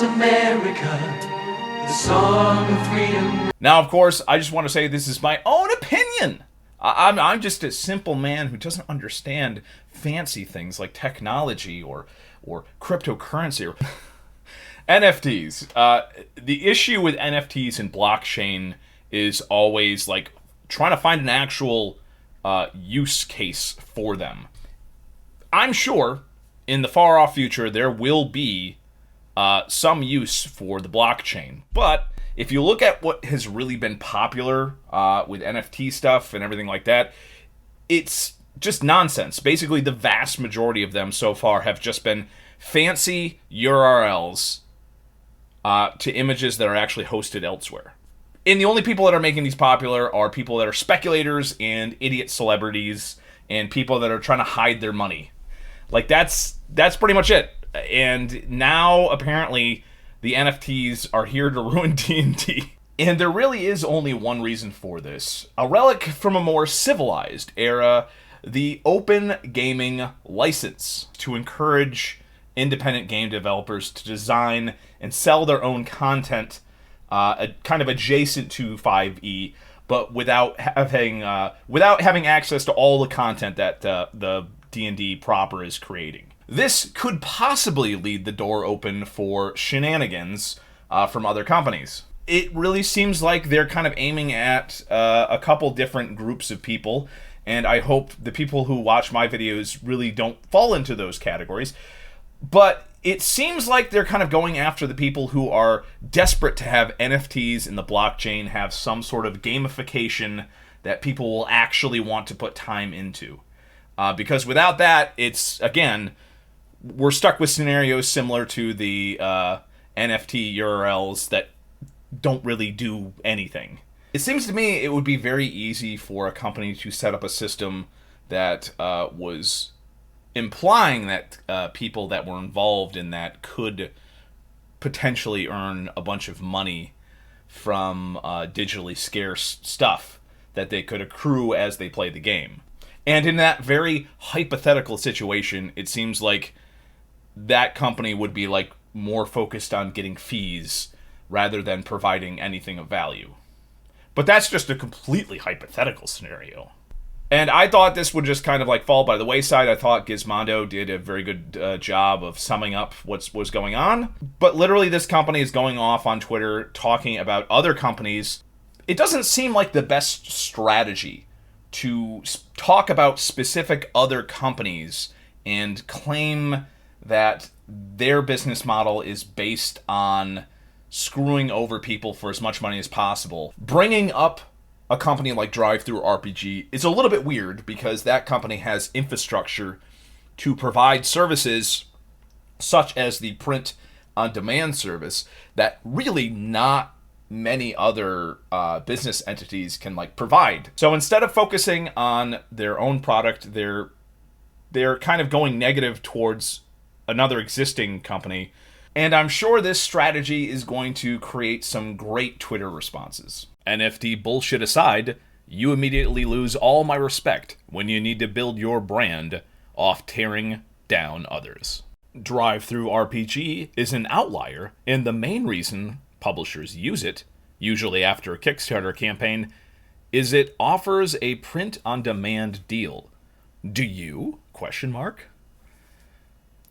across America, the song of freedom. Now, of course, I just want to say this is my own opinion. I'm just a simple man who doesn't understand fancy things like technology or cryptocurrency or NFTs. The issue with NFTs and blockchain is always like trying to find an actual use case for them. I'm sure in the far off future there will be some use for the blockchain, but if you look at what has really been popular with NFT stuff and everything like that, it's just nonsense. Basically, the vast majority of them so far have just been fancy URLs to images that are actually hosted elsewhere. And the only people that are making these popular are people that are speculators and idiot celebrities and people that are trying to hide their money. Like, that's pretty much it. And now, apparently, the NFTs are here to ruin D&D. And there really is only one reason for this. A relic from a more civilized era, the open gaming license, to encourage independent game developers to design and sell their own content kind of adjacent to 5e, but without having access to all the content that the D&D proper is creating. This could possibly lead the door open for shenanigans from other companies. It really seems like they're kind of aiming at a couple different groups of people, and I hope the people who watch my videos really don't fall into those categories. But it seems like they're kind of going after the people who are desperate to have NFTs in the blockchain have some sort of gamification that people will actually want to put time into. Because without that, it's, again, we're stuck with scenarios similar to the NFT URLs that don't really do anything. It seems to me it would be very easy for a company to set up a system that was implying that people that were involved in that could potentially earn a bunch of money from digitally scarce stuff that they could accrue as they play the game. And in that very hypothetical situation, it seems like that company would be like more focused on getting fees rather than providing anything of value. But that's just a completely hypothetical scenario. And I thought this would just kind of like fall by the wayside. I thought Gizmondo did a very good job of summing up what's going on. But literally this company is going off on Twitter talking about other companies. It doesn't seem like the best strategy to talk about specific other companies and claim that their business model is based on screwing over people for as much money as possible. Bringing up a company like DriveThruRPG is a little bit weird because that company has infrastructure to provide services such as the print-on-demand service that really not many other business entities can like provide. So instead of focusing on their own product, they're kind of going negative towards another existing company. And I'm sure this strategy is going to create some great Twitter responses. NFT bullshit aside, you immediately lose all my respect when you need to build your brand off tearing down others. DriveThruRPG is an outlier, and the main reason publishers use it, usually after a Kickstarter campaign, is it offers a print-on-demand deal. Do you? ?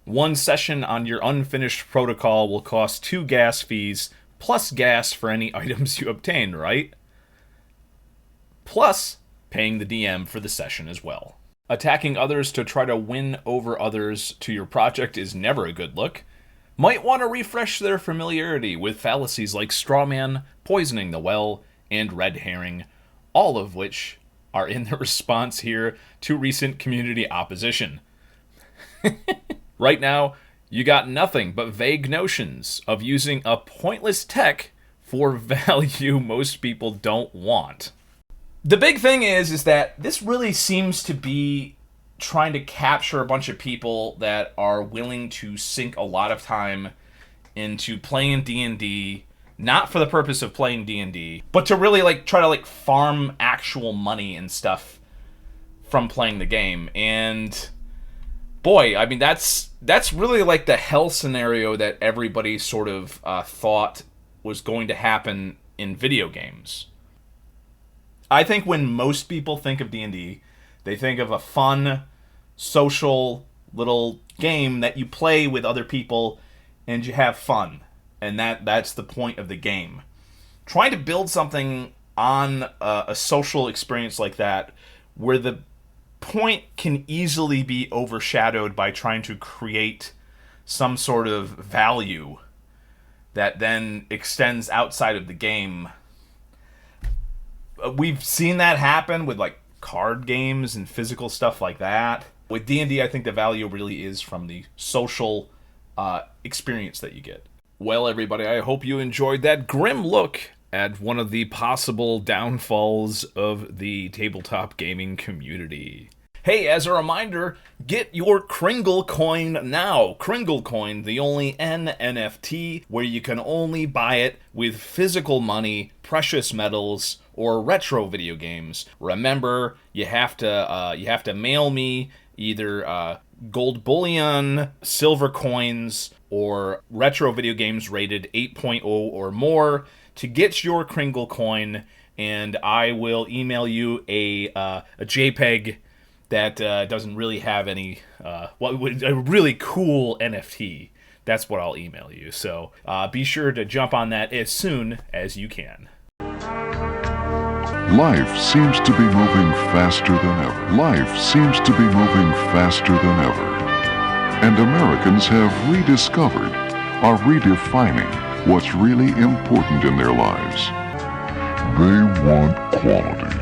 One session on your unfinished protocol will cost 2 gas fees, plus gas for any items you obtain, right? Plus paying the DM for the session as well. Attacking others to try to win over others to your project is never a good look. Might want to refresh their familiarity with fallacies like strawman, poisoning the well, and red herring, all of which are in the response here to recent community opposition. Right now, you got nothing but vague notions of using a pointless tech for value most people don't want. The big thing is that this really seems to be trying to capture a bunch of people that are willing to sink a lot of time into playing D&D, not for the purpose of playing D&D, but to really like try to like farm actual money and stuff from playing the game. And boy, I mean, that's really like the hell scenario that everybody sort of thought was going to happen in video games. I think when most people think of D&D, they think of a fun, social little game that you play with other people and you have fun. And that's the point of the game. Trying to build something on a social experience like that, where the point can easily be overshadowed by trying to create some sort of value that then extends outside of the game. We've seen that happen with like card games and physical stuff like that. With D&D, I think the value really is from the social experience that you get. Well, everybody, I hope you enjoyed that grim look at one of the possible downfalls of the tabletop gaming community. Hey, as a reminder, get your Kringle coin now. Kringle coin, the only NFT where you can only buy it with physical money, precious metals, or retro video games. Remember, you have to mail me either gold bullion, silver coins, or retro video games rated 8.0 or more to get your Kringle coin, and I will email you a JPEG that doesn't really have any, a really cool NFT. That's what I'll email you. So be sure to jump on that as soon as you can. Life seems to be moving faster than ever. Life seems to be moving faster than ever. And Americans have rediscovered, are redefining what's really important in their lives. They want quality.